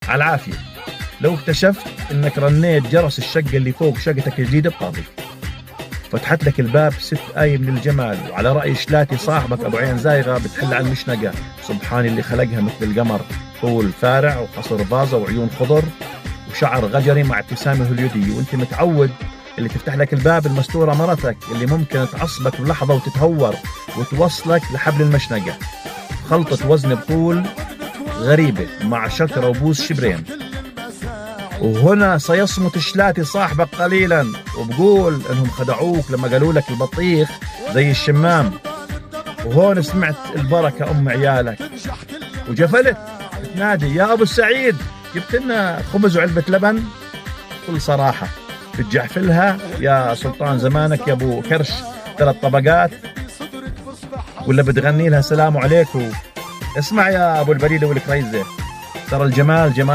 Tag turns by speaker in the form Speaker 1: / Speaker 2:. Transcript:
Speaker 1: على العافية. لو اكتشفت انك رنيت جرس الشقة اللي فوق شقتك الجديدة بطاطي، فتحت لك الباب ست آية من الجمال، وعلى رأي شلاتي صاحبك أبو عين زايغة بتحل على المشنقة. سبحان اللي خلقها مثل القمر، طول فارع وقصر فازة وعيون خضر وشعر غجري مع ابتسامة هوليودية، وانت متعود اللي تفتح لك الباب المستورة مرتك اللي ممكن تعصبك بلحظة وتتهور وتوصلك لحبل المشنقة. خلطة وزن بطول غريبة مع شكرة وبوس شبرين. وهنا سيصمت شلاتي صاحبك قليلا وبقول انهم خدعوك لما قالوا لك البطيخ زي الشمام. وهون سمعت البركة ام عيالك وجفلت بتنادي يا ابو السعيد جبت لنا خبز وعلبة لبن. بكل صراحة بتجعفلها يا سلطان زمانك يا ابو كرش 3 طبقات، ولا بتغني لها سلام عليكم؟ اسمع يا ابو البريدة والكريزة، ترى الجمال جمال